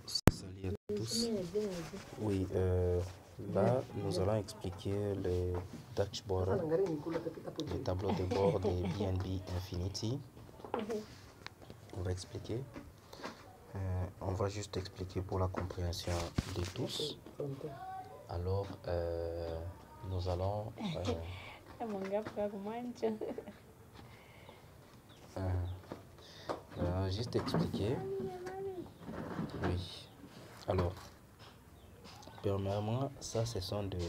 Salut à tous. Oui, là, nous allons expliquer le dashboard, le tableau de bord des BNB Infinity. On va expliquer. On va juste expliquer pour la compréhension de tous. Alors, nous allons juste expliquer. Oui. Alors, premièrement, ça, ce sont de...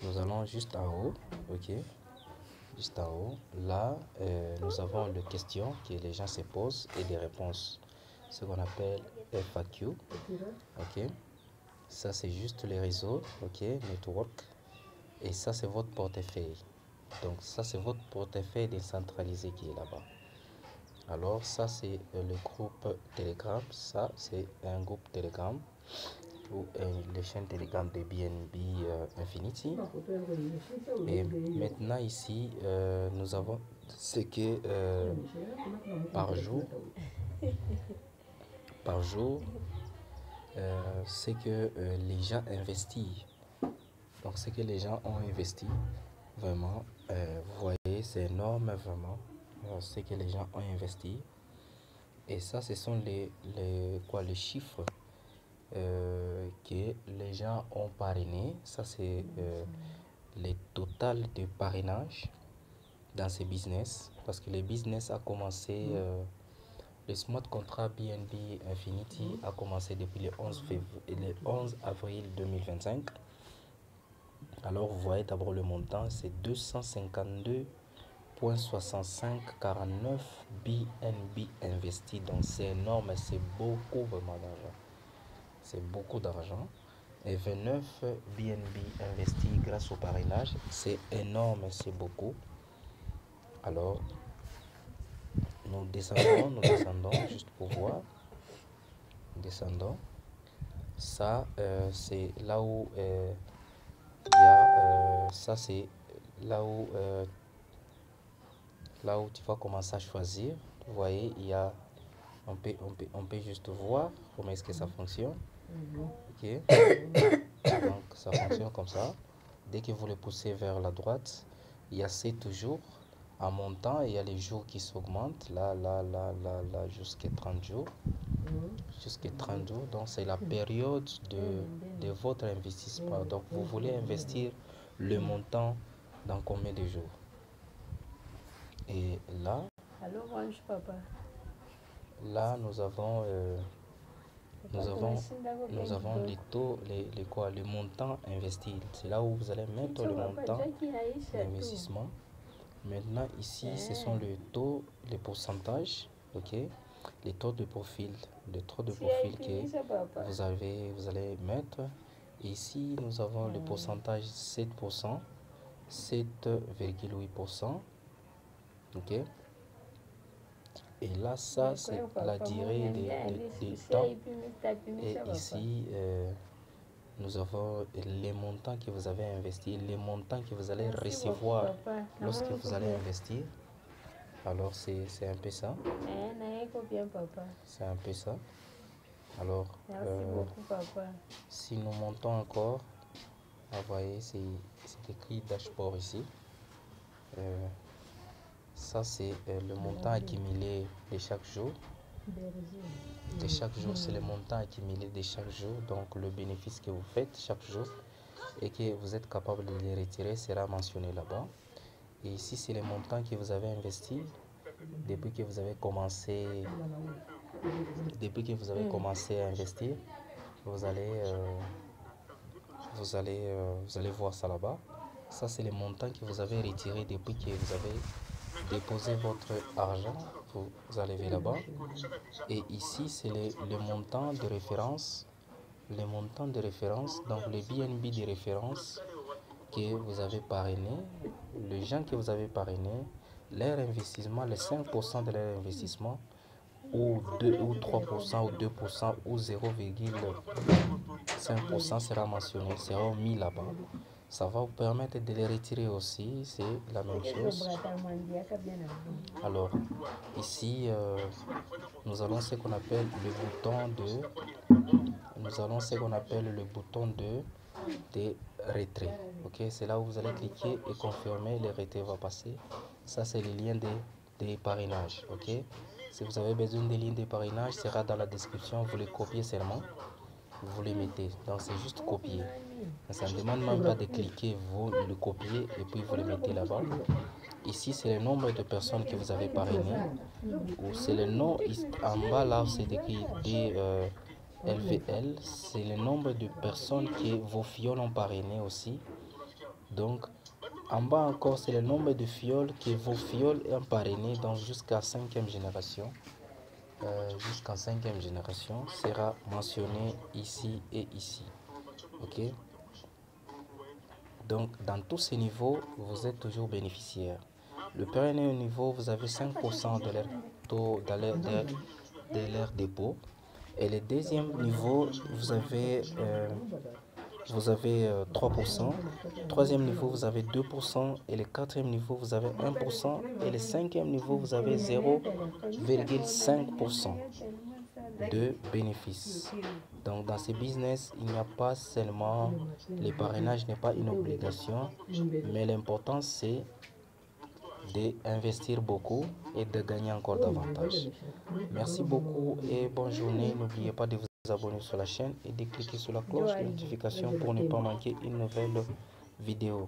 Nous allons juste en haut, ok? Juste en haut. Là, nous avons les questions que les gens se posent et des réponses. Ce qu'on appelle FAQ, ok? Ça, c'est juste les réseaux, ok? Network. Et ça, c'est votre portefeuille. Donc, ça, c'est votre portefeuille décentralisé qui est là-bas. Alors, ça, c'est le groupe Telegram. Ça, c'est un groupe Telegram ou les chaînes Telegram de BNB Infinity. Et maintenant, ici, nous avons ce que par jour, c'est que les gens investissent. Donc, ce que les gens ont investi, vraiment, vous voyez, c'est énorme, vraiment, ce que les gens ont investi. Et ça, ce sont les chiffres que les gens ont parrainé. Ça, c'est les total de parrainage dans ces business. Parce que les business a commencé, le smart contract BNB Infinity a commencé depuis le 11 avril 2025. Alors, vous voyez d'abord le montant, c'est 252,6549 BNB investis. Donc, c'est énorme, c'est beaucoup vraiment d'argent. C'est beaucoup d'argent. Et 29 BNB investis grâce au parrainage, c'est énorme, c'est beaucoup. Alors, nous descendons juste pour voir. Descendons. Ça, c'est là où il y a, ça c'est là où tu vas commencer à choisir. Vous voyez, il y a, on peut juste voir comment est-ce que ça fonctionne. Ok. Donc ça fonctionne comme ça. Dès que vous le poussez vers la droite, il y a 7 jours en montant, il y a les jours qui s'augmentent là jusqu'à 30 jours. Jusqu'à 30 jours, donc c'est la période de votre investissement. Donc vous voulez investir le montant dans combien de jours? Et là, nous avons les taux, le montant investi. C'est là où vous allez mettre le montant d'investissement. Maintenant ici, ce sont les taux, les pourcentages, ok? Les taux de profil, que vous allez mettre. Ici, nous avons le pourcentage 7%, 7,8%, ok? Et là, ça, c'est la durée des temps. Et ici, nous avons les montants que vous avez investis, les montants que vous allez recevoir lorsque vous allez investir. Alors, c'est un peu ça. C'est un peu ça. Alors, si nous montons encore, vous voyez, c'est écrit dashboard ici. Ça, c'est le montant accumulé de chaque jour. De chaque jour, c'est le montant accumulé de chaque jour. Donc, le bénéfice que vous faites chaque jour et que vous êtes capable de les retirer sera mentionné là-bas. Et ici, c'est le montant que vous avez investi depuis que vous avez commencé à investir. Vous allez voir ça là-bas. Ça, c'est le montant que vous avez retiré depuis que vous avez déposé votre argent. Vous allez voir là-bas. Et ici, c'est le montant de référence. Les montants de référence, donc les BNB de référence que vous avez parrainé, les gens que vous avez parrainé, leur investissement, les 5% de leur investissement, ou 2 ou 3% ou 2% ou 0,5% sera mentionné, sera mis là-bas. Ça va vous permettre de les retirer aussi, c'est la même chose. Alors, ici, nous allons ce qu'on appelle le bouton de retrait. Ok, c'est là où vous allez cliquer et confirmer, le retrait va passer. Ça, c'est les liens de parrainage. Ok, si vous avez besoin des liens de parrainage, sera dans la description. Vous les copiez seulement, vous les mettez. Donc, c'est juste copier. Ça ne demande même pas de cliquer, vous le copiez et puis vous le mettez là-bas. Ici, c'est le nombre de personnes que vous avez parrainées. Ou c'est le nom, en bas là, c'est écrit DLVL. C'est le nombre de personnes que vos fioles ont parrainé aussi. Donc, en bas encore, c'est le nombre de fioles que vos fioles ont parrainé, donc jusqu'à 5e génération. Jusqu'en 5e génération sera mentionné ici et ici. Ok, donc dans tous ces niveaux vous êtes toujours bénéficiaire. Le premier niveau, vous avez 5% de leur taux de leur dépôt, et le deuxième niveau vous avez 3%. Troisième niveau vous avez 2%, et le quatrième niveau vous avez 1%, et le cinquième niveau vous avez 0,5% de bénéfices. Donc dans ce business, il n'y a pas seulement, le parrainage n'est pas une obligation, mais l'important c'est d'investir beaucoup et de gagner encore davantage. Merci beaucoup et bonne journée. N'oubliez pas de vous abonner sur la chaîne et de cliquer sur la cloche de notification pour ne pas manquer une nouvelle vidéo.